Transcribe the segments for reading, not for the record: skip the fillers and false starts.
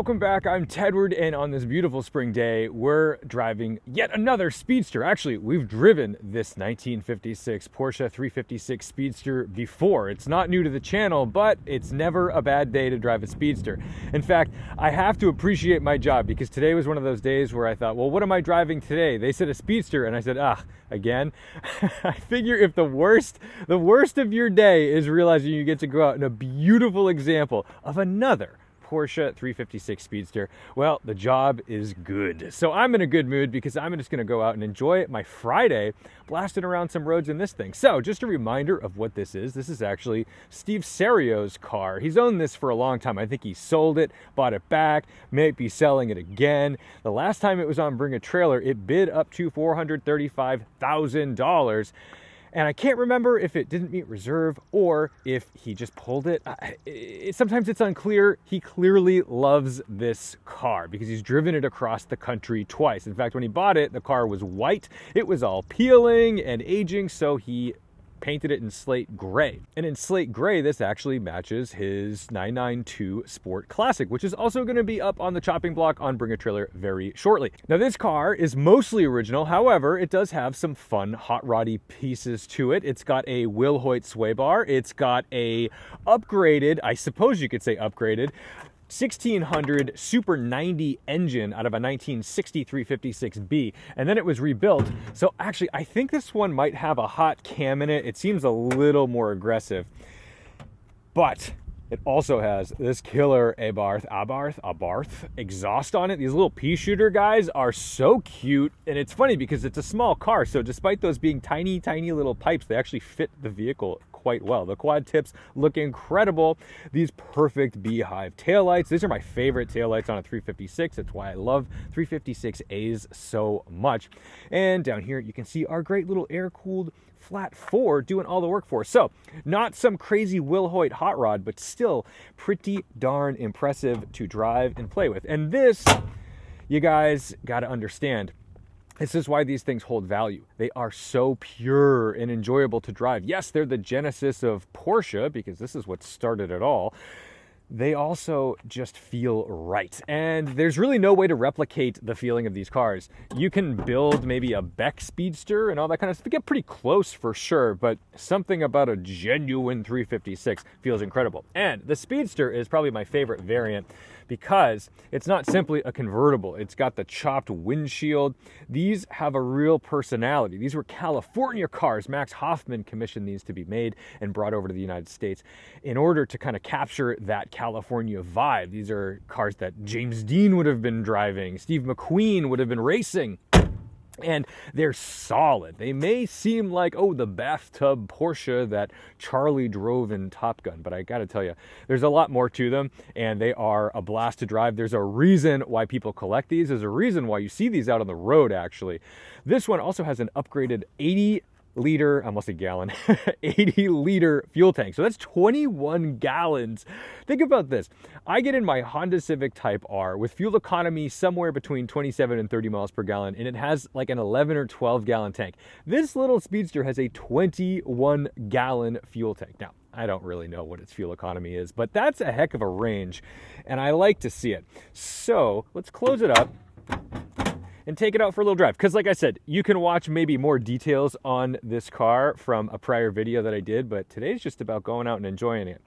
Welcome back. I'm Tedward, and on this beautiful spring day, we're driving yet another Speedster. Actually, we've driven this 1956 Porsche 356 Speedster before. It's not new to the channel, but it's never a bad day to drive a Speedster. In fact, I have to appreciate my job because today was one of those days where I thought, well, what am I driving today? They said a Speedster, and I said, again? I figure if the worst of your day is realizing you get to go out in a beautiful example of another Porsche 356 Speedster, well, the job is good. So I'm in a good mood because I'm just going to go out and enjoy my Friday blasting around some roads in this thing. So just a reminder of what this is actually Steve Serio's car. He's owned this for a long time. I think he sold it, bought it back, may be selling it again. The last time it was on Bring a Trailer, it bid up to $435,000. And I can't remember if it didn't meet reserve or if he just pulled it. Sometimes it's unclear. He clearly loves this car because he's driven it across the country twice. In fact, when he bought it, the car was white. It was all peeling and aging, so he painted it in slate gray. And in slate gray, this actually matches his 992 Sport Classic, which is also going to be up on the chopping block on Bring a Trailer very shortly. Now, this car is mostly original. However, it does have some fun hot roddy pieces to it. It's got a Will Hoyt sway bar. It's got a upgraded, I suppose you could say upgraded, 1600 Super 90 engine out of a 1960 356B, and then it was rebuilt. So actually, I think this one might have a hot cam in it. It seems a little more aggressive, but it also has this killer Abarth exhaust on it. These little pea shooter guys are so cute, and it's funny because it's a small car, so despite those being tiny little pipes, they actually fit the vehicle quite well. The quad tips look incredible. These perfect beehive taillights. These are my favorite taillights on a 356. That's why I love 356As so much. And down here, you can see our great little air-cooled flat 4 doing all the work for us. So not some crazy Will Hoyt hot rod, but still pretty darn impressive to drive and play with. And this, you guys got to understand, this is why these things hold value. They are so pure and enjoyable to drive. Yes, they're the genesis of Porsche because this is what started it all. They also just feel right. And there's really no way to replicate the feeling of these cars. You can build maybe a Beck Speedster and all that kind of stuff. You get pretty close for sure, but something about a genuine 356 feels incredible. And the Speedster is probably my favorite variant because it's not simply a convertible. It's got the chopped windshield. These have a real personality. These were California cars. Max Hoffman commissioned these to be made and brought over to the United States in order to kind of capture that California vibe. These are cars that James Dean would have been driving, Steve McQueen would have been racing. And they're solid. They may seem like, oh, the bathtub Porsche that Charlie drove in Top Gun, but I gotta tell you, there's a lot more to them, and they are a blast to drive. There's a reason why people collect these. There's a reason why you see these out on the road, actually. This one also has an upgraded 80-liter fuel tank. So that's 21 gallons. Think about this. I get in my Honda Civic Type R with fuel economy somewhere between 27 and 30 miles per gallon, and it has like an 11 or 12 gallon tank. This little Speedster has a 21 gallon fuel tank. Now, I don't really know what its fuel economy is, but that's a heck of a range, and I like to see it. So let's close it up and take it out for a little drive. Because like I said, you can watch maybe more details on this car from a prior video that I did, but today's just about going out and enjoying it.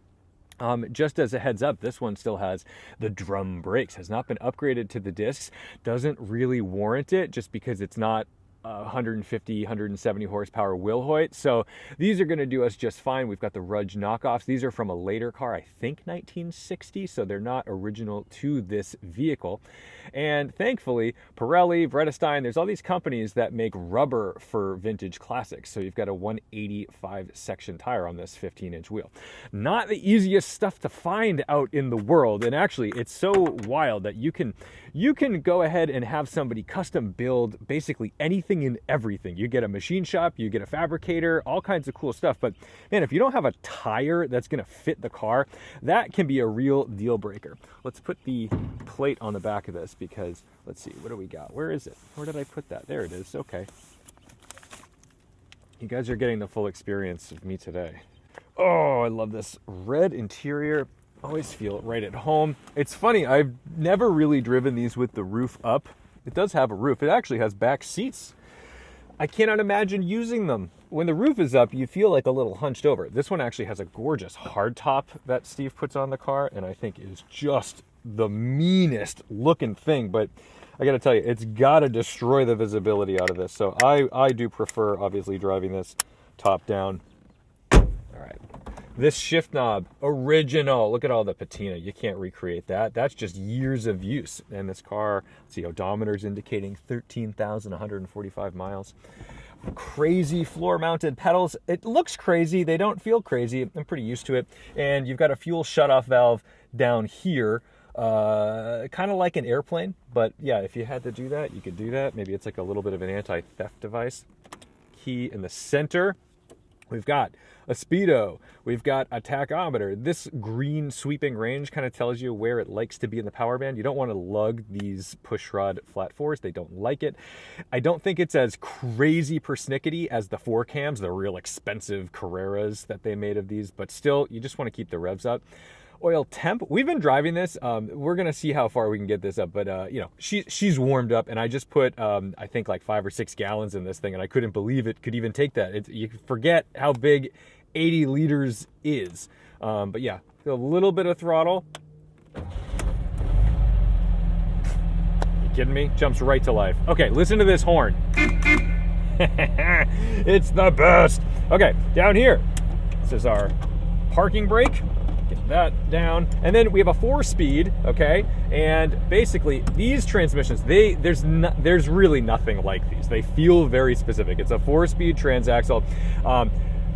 Just as a heads up, this one still has the drum brakes, has not been upgraded to the discs, doesn't really warrant it just because it's not 150, 170 horsepower Will Hoyt. So these are going to do us just fine. We've got the Rudge knockoffs. These are from a later car, I think 1960, so they're not original to this vehicle. And thankfully, Pirelli, Vredestein, there's all these companies that make rubber for vintage classics. So you've got a 185 section tire on this 15-inch wheel. Not the easiest stuff to find out in the world. And actually, it's so wild that you can go ahead and have somebody custom build basically anything and everything. You get a machine shop, you get a fabricator, all kinds of cool stuff. But man, if you don't have a tire that's going to fit the car, that can be a real deal breaker. Let's put the plate on the back of this because let's see, what do we got? Where is it? Where did I put that? There it is. Okay. You guys are getting the full experience of me today. Oh, I love this red interior. Always feel right at home. It's funny, I've never really driven these with the roof up. It does have a roof. It actually has back seats. I cannot imagine using them. When the roof is up, you feel like a little hunched over. This one actually has a gorgeous hardtop that Steve puts on the car, and I think is just the meanest looking thing. But I gotta tell you, it's gotta destroy the visibility out of this. So I do prefer, obviously, driving this top down. All right. This shift knob, original. Look at all the patina. You can't recreate that. That's just years of use. And this car, let's see, odometer's indicating 13,145 miles. Crazy floor-mounted pedals. It looks crazy. They don't feel crazy. I'm pretty used to it. And you've got a fuel shutoff valve down here, kind of like an airplane. But yeah, if you had to do that, you could do that. Maybe it's like a little bit of an anti-theft device. Key in the center. We've got a speedo. We've got a tachometer. This green sweeping range kind of tells you where it likes to be in the power band. You don't want to lug these pushrod flat fours. They don't like it. I don't think it's as crazy persnickety as the 4Cams, the real expensive Carreras that they made of these, but still, you just want to keep the revs up. Oil temp. We've been driving this. We're gonna see how far we can get this up, but you know, she's warmed up, and I just put I think like 5 or 6 gallons in this thing, and I couldn't believe it could even take that. You forget how big 80 liters is. But yeah, a little bit of throttle. You kidding me? Jumps right to life. Okay, listen to this horn. It's the best. Okay, down here, this is our parking brake. Get that down, and then we have a 4-speed, okay, and basically these transmissions, there's really nothing like these. They feel very specific. It's a 4-speed transaxle.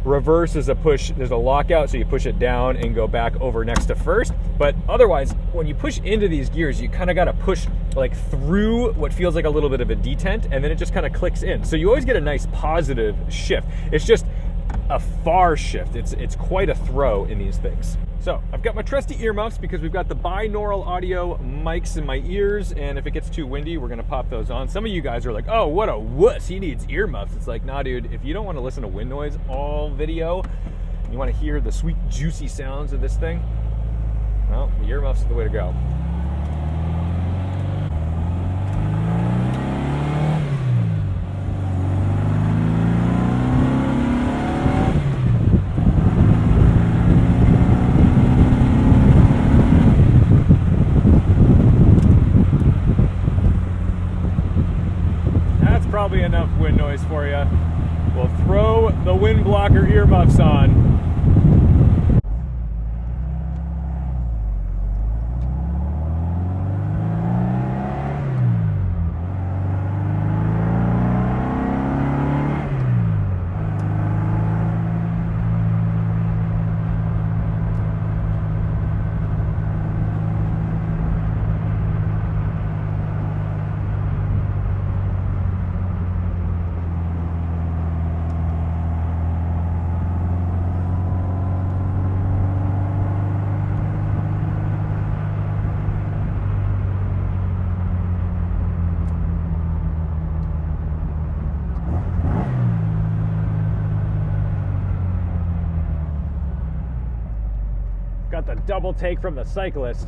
Reverse is a push. There's a lockout, so you push it down and go back over next to first, but otherwise when you push into these gears, you kind of got to push like through what feels like a little bit of a detent, and then it just kind of clicks in, so you always get a nice positive shift. It's just a far shift. It's quite a throw in these things. So I've got my trusty earmuffs because we've got the binaural audio mics in my ears, and if it gets too windy, we're gonna pop those on. Some of you guys are like, oh, what a wuss, he needs earmuffs. It's like, nah, dude, if you don't want to listen to wind noise all video, you want to hear the sweet, juicy sounds of this thing, well, the earmuffs are the way to go. Probably enough wind noise for you. We'll throw the wind blocker earmuffs on. Got the double take from the cyclist.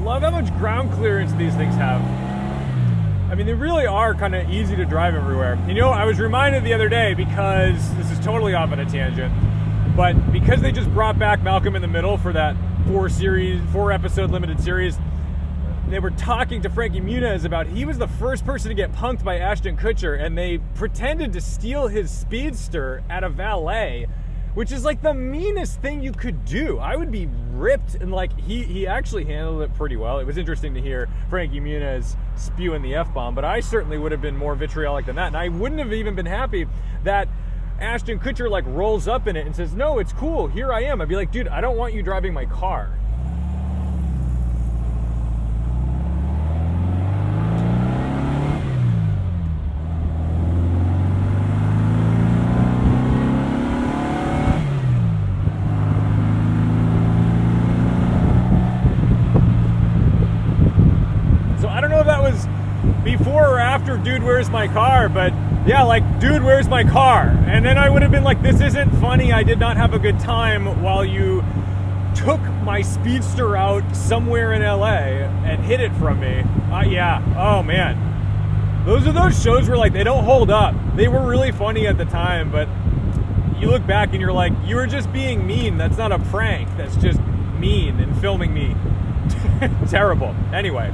Love how much ground clearance these things have. I mean, they really are kind of easy to drive everywhere. You know, I was reminded the other day, because this is totally off on a tangent, but because they just brought back Malcolm in the Middle for that 4-episode limited series, they were talking to Frankie Muniz about he was the first person to get punked by Ashton Kutcher, and they pretended to steal his Speedster at a valet, which is like the meanest thing you could do. I would be ripped, and like he actually handled it pretty well. It was interesting to hear Frankie Muniz spewing the F-bomb, but I certainly would have been more vitriolic than that, and I wouldn't have even been happy that Ashton Kutcher like rolls up in it and says, "No, it's cool. Here I am." I'd be like, "Dude, I don't want you driving my car." Before or after Dude, Where's My Car? But yeah, like, Dude, Where's My Car? And then I would have been like, this isn't funny. I did not have a good time while you took my Speedster out somewhere in LA and hid it from me. Yeah. Oh man. Those are those shows where like they don't hold up. They were really funny at the time, but you look back and you're like, you were just being mean. That's not a prank. That's just mean and filming me. Terrible. Anyway.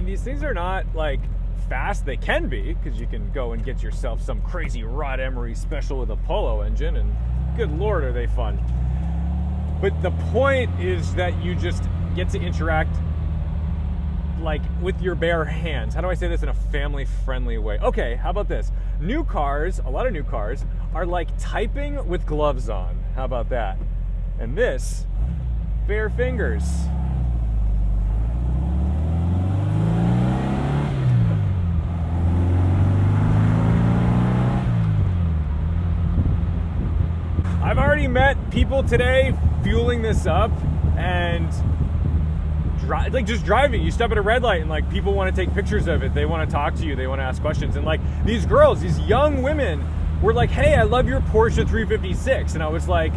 These things are not like fast. They can be, because you can go and get yourself some crazy Rod Emery special with a Polo engine, and good lord are they fun. But the point is that you just get to interact like with your bare hands. How do I say this in a family friendly way? Okay, how about this? New cars, a lot of new cars, are like typing with gloves on. How about that? And this, bare fingers. I've already met people today fueling this up and just driving. You stop at a red light and like people want to take pictures of it. They want to talk to you. They want to ask questions. And like these girls, these young women were like, "Hey, I love your Porsche 356." And I was like,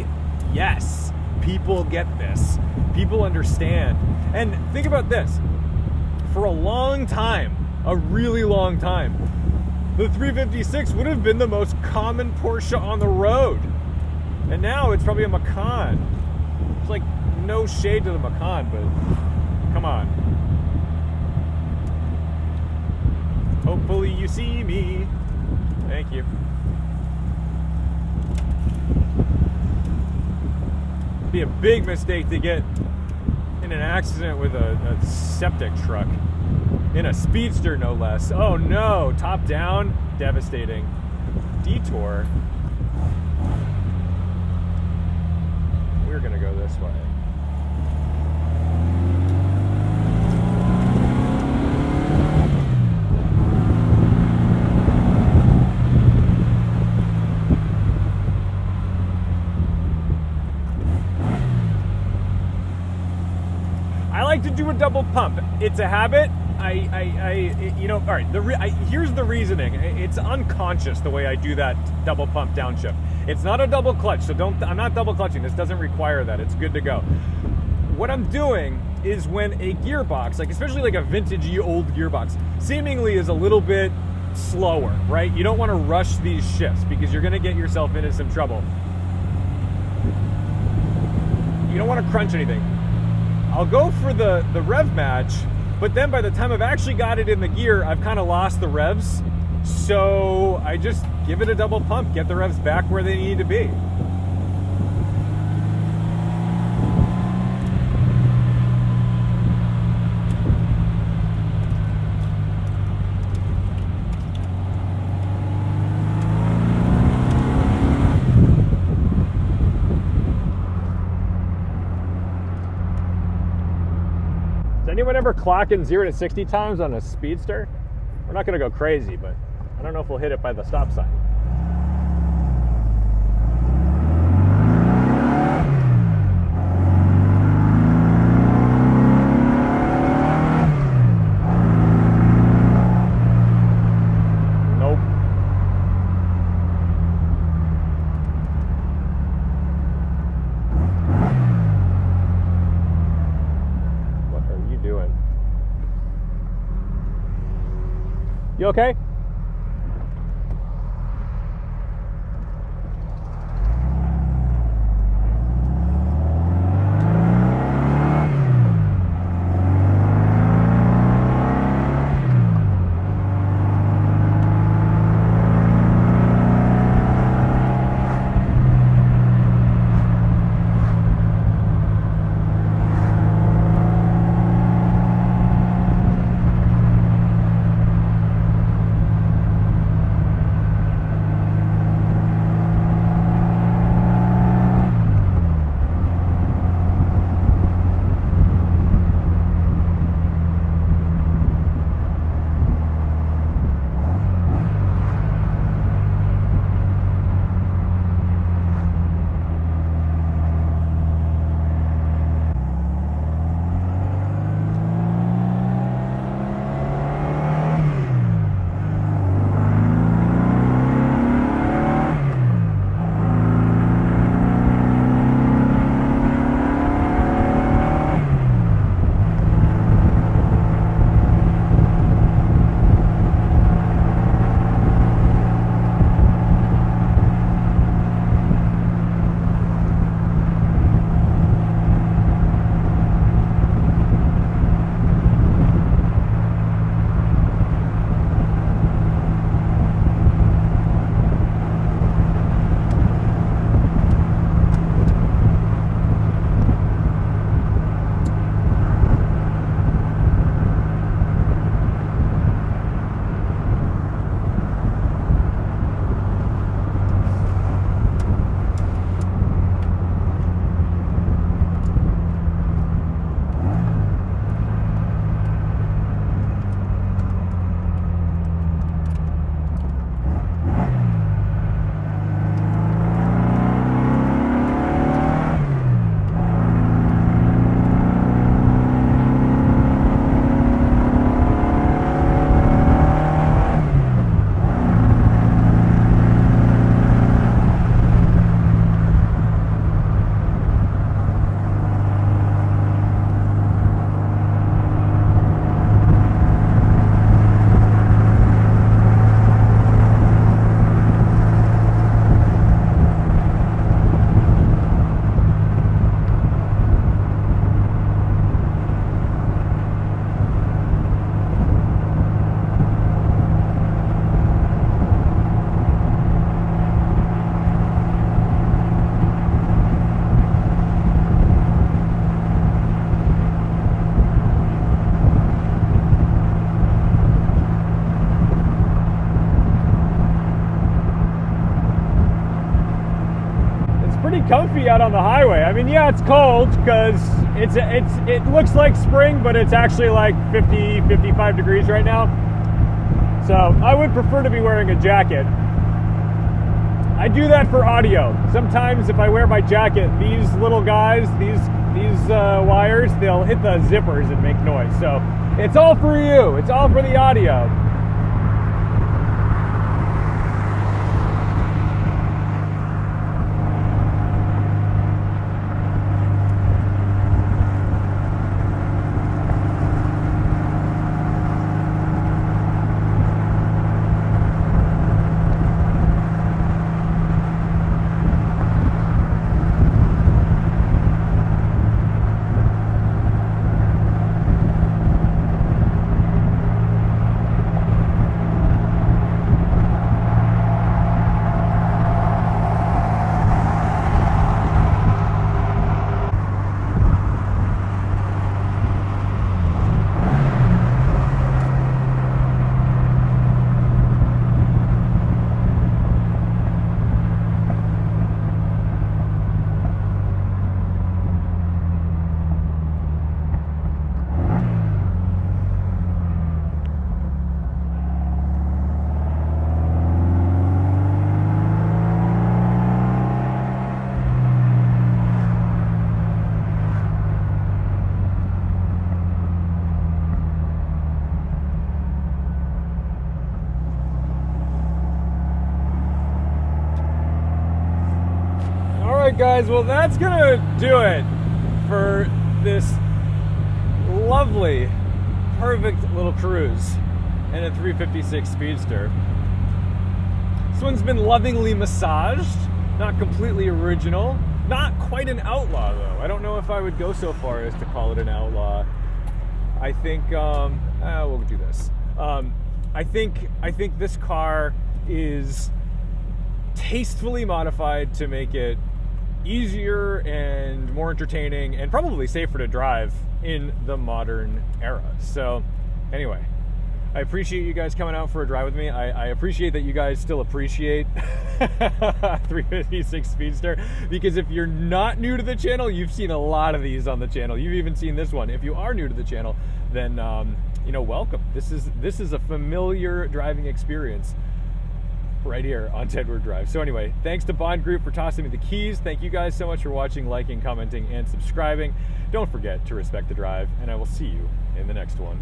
yes, people get this. People understand. And think about this. For a long time, a really long time, the 356 would have been the most common Porsche on the road. And now it's probably a Macan. It's like no shade to the Macan, but come on. Hopefully you see me. Thank you. It'd be a big mistake to get in an accident with a septic truck. In a Speedster, no less. Oh no, top down, devastating. Detour. We're gonna go this way. I like to do a double pump. It's a habit. You know, all right, here's the reasoning. It's unconscious the way I do that double pump downshift. It's not a double clutch, so I'm not double clutching. This doesn't require that. It's good to go. What I'm doing is when a gearbox, like especially like a vintagey old gearbox, seemingly is a little bit slower, right? You don't want to rush these shifts because you're going to get yourself into some trouble. You don't want to crunch anything. I'll go for the rev match, but then by the time I've actually got it in the gear, I've kind of lost the revs. So I just give it a double pump, get the revs back where they need to be. Does anyone ever clock in 0 to 60 times on a Speedster? We're not going to go crazy, but I don't know if we'll hit it by the stop sign. Nope. What are you doing? You okay? comfy out on the highway. I mean, yeah, it's cold because it looks like spring, but it's actually like 50, 55 degrees right now. So I would prefer to be wearing a jacket. I do that for audio. Sometimes if I wear my jacket, these little guys, these wires, they'll hit the zippers and make noise. So it's all for you. It's all for the audio. Guys, well, that's gonna do it for this lovely, perfect little cruise in a 356 Speedster. This one's been lovingly massaged, not completely original, not quite an outlaw though. I don't know if I would go so far as to call it an outlaw. I think we'll do this. I think this car is tastefully modified to make it easier and more entertaining and probably safer to drive in the modern era. So anyway, I appreciate you guys coming out for a drive with me. I appreciate that you guys still appreciate 356 Speedster, because if you're not new to the channel, you've seen a lot of these on the channel. You've even seen this one. If you are new to the channel, then welcome. This is a familiar driving experience right here on Tedward Drive. So anyway, thanks to Bond Group for tossing me the keys. Thank you guys so much for watching, liking, commenting, and subscribing. Don't forget to respect the drive, and I will see you in the next one.